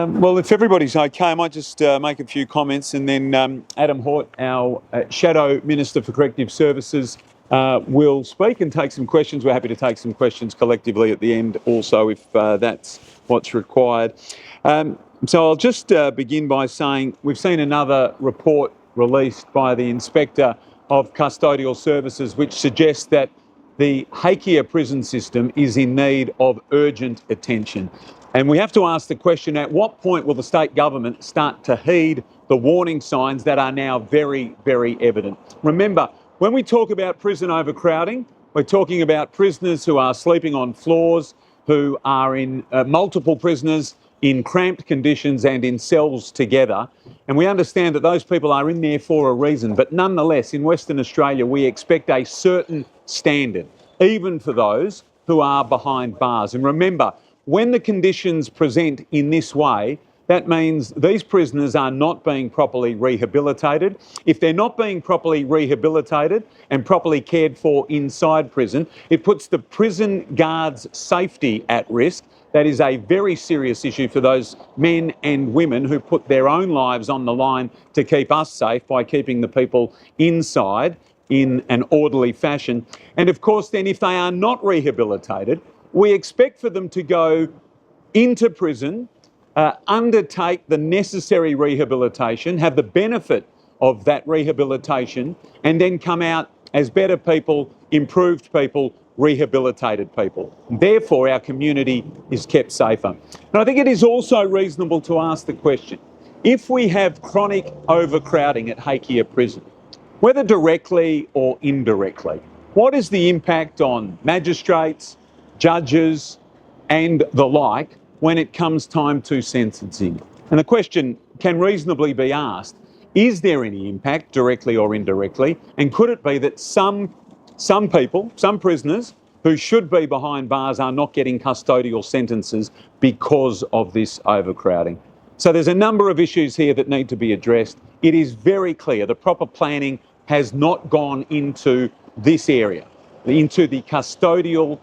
Well, if everybody's okay, I might just make a few comments, and then Adam Hort, our Shadow Minister for Corrective Services, will speak and take some questions. We're happy to take some questions collectively at the end also, if that's what's required. So I'll just begin by saying we've seen another report released by the Inspector of Custodial Services which suggests that the Hakea prison system is in need of urgent attention. And we have to ask the question, at what point will the state government start to heed the warning signs that are now very, very evident? Remember, when we talk about prison overcrowding, we're talking about prisoners who are sleeping on floors, who are in multiple prisoners in cramped conditions and in cells together. And we understand that those people are in there for a reason. But nonetheless, in Western Australia, we expect a certain standard, even for those who are behind bars. And remember, when the conditions present in this way, that means these prisoners are not being properly rehabilitated. If they're not being properly rehabilitated and properly cared for inside prison, it puts the prison guards' safety at risk. That is a very serious issue for those men and women who put their own lives on the line to keep us safe by keeping the people inside in an orderly fashion. And of course, then if they are not rehabilitated, we expect for them to go into prison, undertake the necessary rehabilitation, have the benefit of that rehabilitation, and then come out as better people, improved people, rehabilitated people. Therefore, our community is kept safer. And I think it is also reasonable to ask the question, if we have chronic overcrowding at Hakea Prison, whether directly or indirectly, what is the impact on magistrates, judges and the like when it comes time to sentencing? And the question can reasonably be asked, is there any impact directly or indirectly? And could it be that some people, some prisoners who should be behind bars are not getting custodial sentences because of this overcrowding? So there's a number of issues here that need to be addressed. It is very clear the proper planning has not gone into this area, into the custodial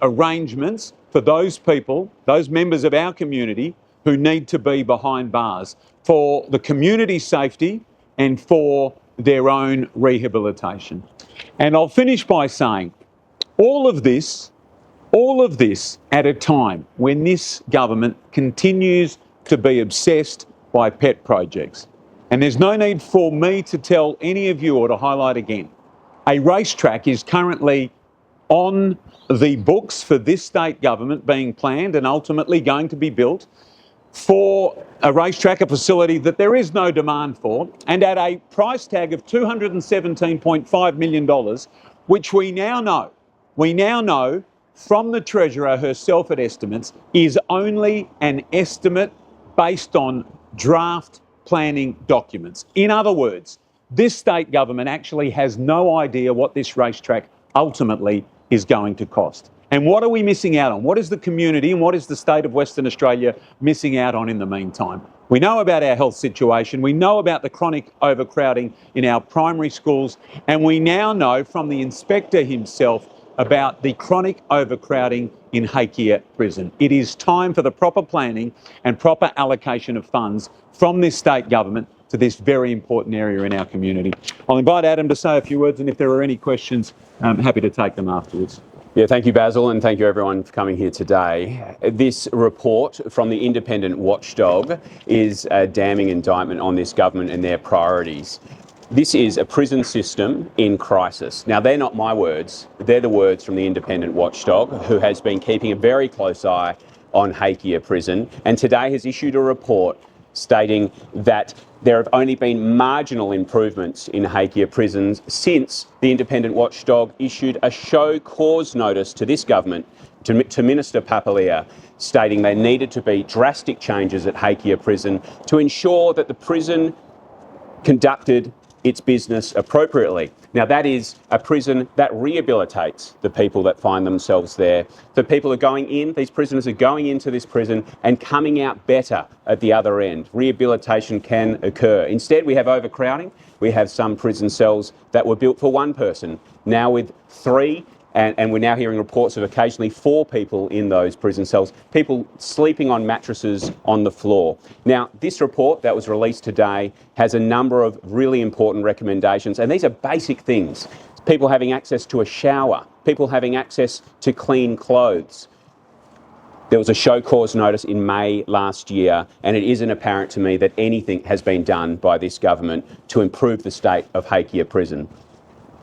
arrangements for those people, those members of our community who need to be behind bars for the community's safety and for their own rehabilitation. And I'll finish by saying all of this at a time when this government continues to be obsessed by pet projects. And there's no need for me to tell any of you or to highlight again, a racetrack is currently on the books for this state government being planned and ultimately going to be built for a racetrack, a facility that there is no demand for, and at a price tag of $217.5 million, which we now know from the Treasurer herself at estimates is only an estimate based on draft planning documents. In other words, this state government actually has no idea what this racetrack ultimately is going to cost. And what are we missing out on? What is the community and what is the state of Western Australia missing out on in the meantime? We know about our health situation, we know about the chronic overcrowding in our primary schools, and we now know from the inspector himself about the chronic overcrowding in Hakea Prison. It is time for the proper planning and proper allocation of funds from this state government to this very important area in our community. I'll invite Adam to say a few words, and if there are any questions, I'm happy to take them afterwards. Yeah, thank you, Basil, and thank you everyone for coming here today. This report from the independent watchdog is a damning indictment on this government and their priorities. This is a prison system in crisis. Now, they're not my words. They're the words from the independent watchdog, who has been keeping a very close eye on Hakea Prison, and today has issued a report stating that there have only been marginal improvements in Hakea prisons since the independent watchdog issued a show cause notice to this government, to Minister Papalia, stating there needed to be drastic changes at Hakea Prison to ensure that the prison conducted its business appropriately. Now, that is a prison that rehabilitates the people that find themselves there. The people are going in, these prisoners are going into this prison and coming out better at the other end. Rehabilitation can occur. Instead, we have overcrowding. We have some prison cells that were built for one person, now with 3 and we're now hearing reports of occasionally 4 people in those prison cells, people sleeping on mattresses on the floor. Now, this report that was released today has a number of really important recommendations, and these are basic things. People having access to a shower, people having access to clean clothes. There was a show cause notice in May last year, and it isn't apparent to me that anything has been done by this government to improve the state of Hakea Prison.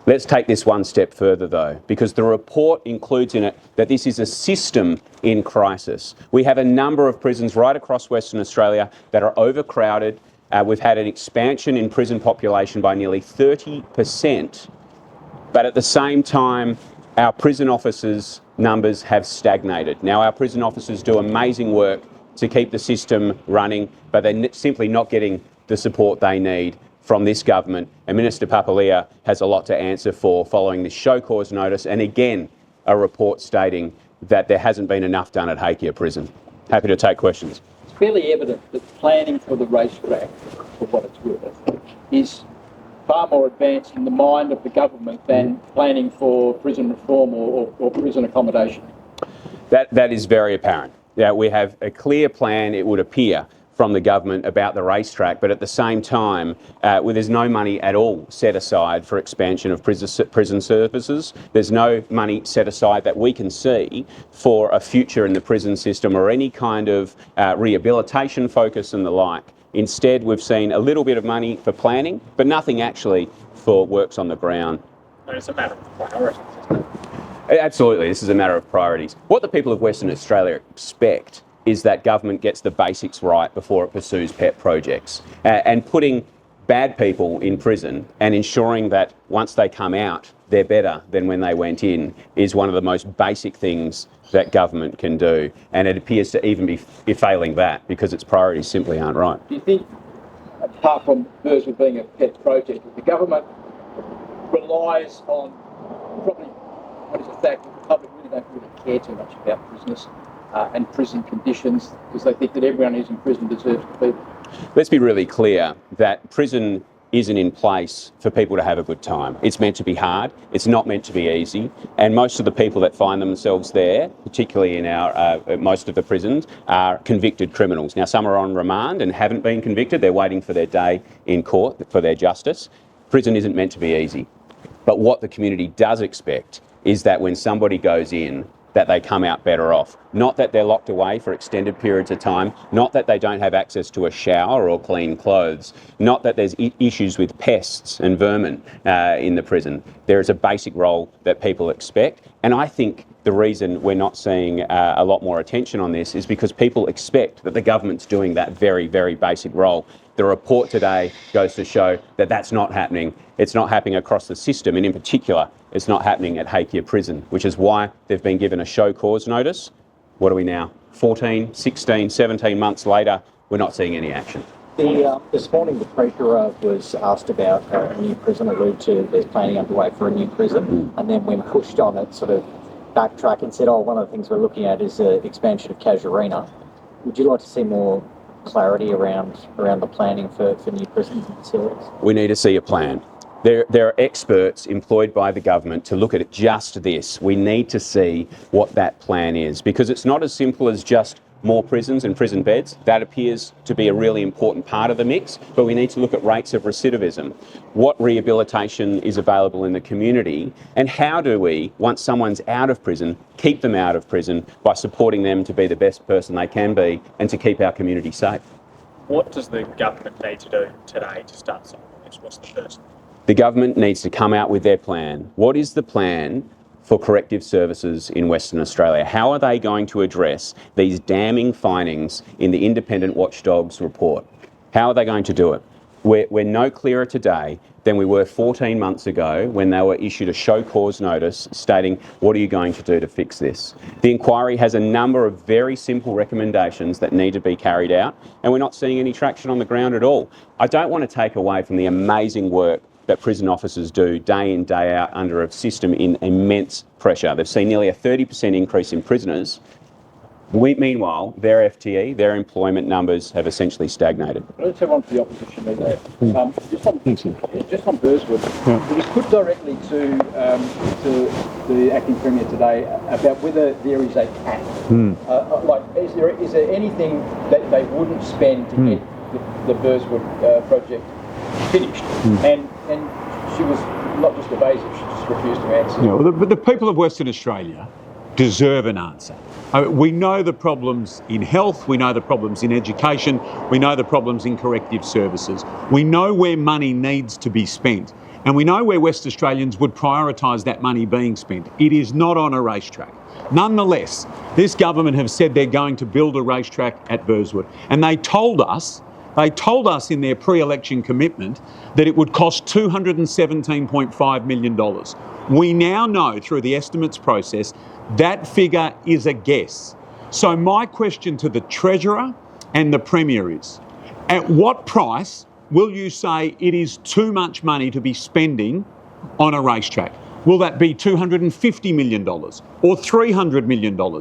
Let's take this one step further though, because the report includes in it that this is a system in crisis. We have a number of prisons right across Western Australia that are overcrowded. We've had an expansion in prison population by nearly 30%, but at the same time, our prison officers' numbers have stagnated. Now, our prison officers do amazing work to keep the system running, but they're simply not getting the support they need from this government. And Minister Papalia has a lot to answer for following this show cause notice, and again, a report stating that there hasn't been enough done at Hakea Prison. Happy to take questions. It's fairly evident that planning for the racetrack, for what it's worth, is far more advanced in the mind of the government than planning for prison reform or prison accommodation. That is very apparent. Yeah, we have a clear plan, it would appear, from the government about the racetrack, but at the same time, there's no money at all set aside for expansion of prison services. There's no money set aside that we can see for a future in the prison system or any kind of rehabilitation focus and the like. Instead, we've seen a little bit of money for planning, but nothing actually for works on the ground. It's a matter of priorities, isn't it? Absolutely, this is a matter of priorities. What the people of Western Australia expect is that government gets the basics right before it pursues pet projects. And putting bad people in prison and ensuring that once they come out, they're better than when they went in is one of the most basic things that government can do. And it appears to even be failing that because its priorities simply aren't right. Do you think, apart from Burswood being a pet project, that the government relies on probably what is the fact that the public really don't care too much about prisoners and prison conditions because they think that everyone who's in prison deserves to be there? Let's be really clear that prison isn't in place for people to have a good time. It's meant to be hard, it's not meant to be easy, and most of the people that find themselves there, particularly in our most of the prisons, are convicted criminals. Now, some are on remand and haven't been convicted, they're waiting for their day in court for their justice. Prison isn't meant to be easy. But what the community does expect is that when somebody goes in, that they come out better off. Not that they're locked away for extended periods of time, not that they don't have access to a shower or clean clothes, not that there's issues with pests and vermin in the prison. There is a basic role that people expect, and I think the reason we're not seeing a lot more attention on this is because people expect that the government's doing that very, very basic role. The report today goes to show that that's not happening. It's not happening across the system, and in particular, it's not happening at Hakea Prison, which is why they've been given a show cause notice. What are we now? 14, 16, 17 months later, we're not seeing any action. This morning, the Treasurer was asked about a new prison, alluded to there's planning underway for a new prison, and then when pushed on it, sort of backtracked and said, one of the things we're looking at is the expansion of Casuarina. Would you like to see more clarity around the planning for new prisons and facilities? We need to see a plan. There are experts employed by the government to look at just this. We need to see what that plan is, because it's not as simple as just more prisons and prison beds. That appears to be a really important part of the mix, but we need to look at rates of recidivism. What rehabilitation is available in the community, and how do we, once someone's out of prison, keep them out of prison by supporting them to be the best person they can be and to keep our community safe. What does the government need to do today to start solving this? What's the first? The government needs to come out with their plan. What is the plan for corrective services in Western Australia? How are they going to address these damning findings in the independent watchdog's report? How are they going to do it? We're no clearer today than we were 14 months ago when they were issued a show cause notice stating, what are you going to do to fix this? The inquiry has a number of very simple recommendations that need to be carried out, and we're not seeing any traction on the ground at all. I don't want to take away from the amazing work that prison officers do day in, day out under a system in immense pressure. They've seen nearly a 30% increase in prisoners Meanwhile, their FTE, their employment numbers have essentially stagnated. Let's have one for the opposition leader. Just on Burswood, it was put directly to the acting premier today about whether there is a cap. Is there anything that they wouldn't spend to get the Burswood project finished? And she was not just evasive; she just refused to answer. Yeah, well, the people of Western Australia deserve an answer. We know the problems in health, we know the problems in education, we know the problems in corrective services. We know where money needs to be spent, and we know where West Australians would prioritise that money being spent. It is not on a racetrack. Nonetheless, this government have said they're going to build a racetrack at Burswood, and they told us in their pre-election commitment that it would cost $217.5 million. We now know through the estimates process that figure is a guess. So my question to the Treasurer and the Premier is, at what price will you say it is too much money to be spending on a racetrack? Will that be $250 million or $300 million or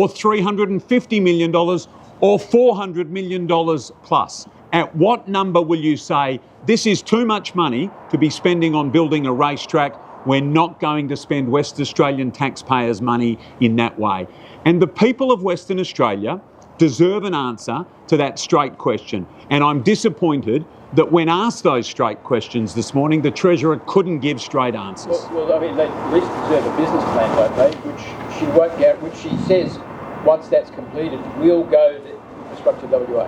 $350 million or $400 million plus? At what number will you say this is too much money to be spending on building a racetrack? We're not going to spend West Australian taxpayers' money in that way. And the people of Western Australia deserve an answer to that straight question. And I'm disappointed that when asked those straight questions this morning, the Treasurer couldn't give straight answers. Well, I mean, they at least deserve a business plan, don't they? Which she won't get, which she says once that's completed will go to Infrastructure WA.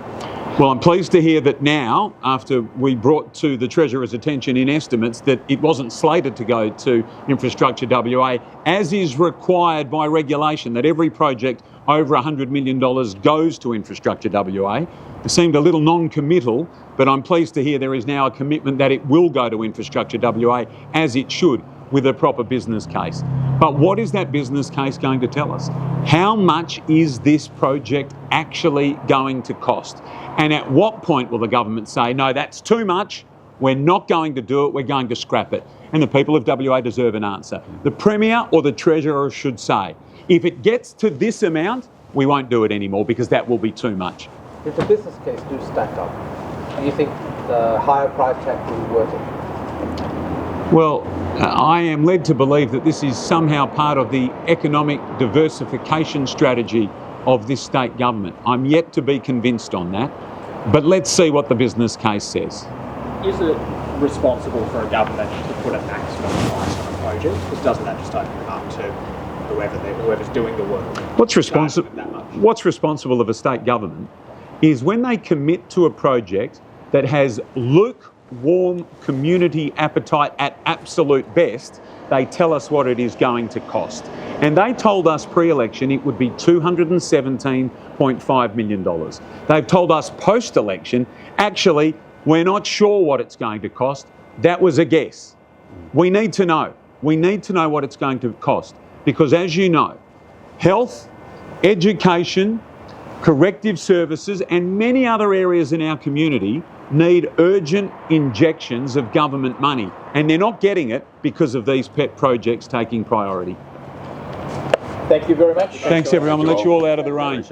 Well, I'm pleased to hear that now, after we brought to the Treasurer's attention in estimates that it wasn't slated to go to Infrastructure WA, as is required by regulation, that every project over $100 million goes to Infrastructure WA. It seemed a little non-committal, but I'm pleased to hear there is now a commitment that it will go to Infrastructure WA, as it should, with a proper business case. But what is that business case going to tell us? How much is this project actually going to cost? And at what point will the government say, no, that's too much, we're not going to do it, we're going to scrap it? And the people of WA deserve an answer. The Premier or the Treasurer should say, if it gets to this amount, we won't do it anymore because that will be too much. If the business case do stack up, do you think the higher price tag will be worth it? Well, I am led to believe that this is somehow part of the economic diversification strategy of this state government. I'm yet to be convinced on that, but let's see what the business case says. Is it responsible for a government to put a maximum price on a project? Because doesn't that just open it up to whoever's doing the work? What's responsible of a state government is when they commit to a project that has lukewarm community appetite at absolute best, they tell us what it is going to cost. And they told us pre-election it would be $217.5 million. They've told us post-election, actually, we're not sure what it's going to cost. That was a guess. We need to know. We need to know what it's going to cost. Because as you know, health, education, corrective services and many other areas in our community need urgent injections of government money, and they're not getting it because of these pet projects taking priority. Thank you very much. Thanks everyone. We'll let you all out of the rain.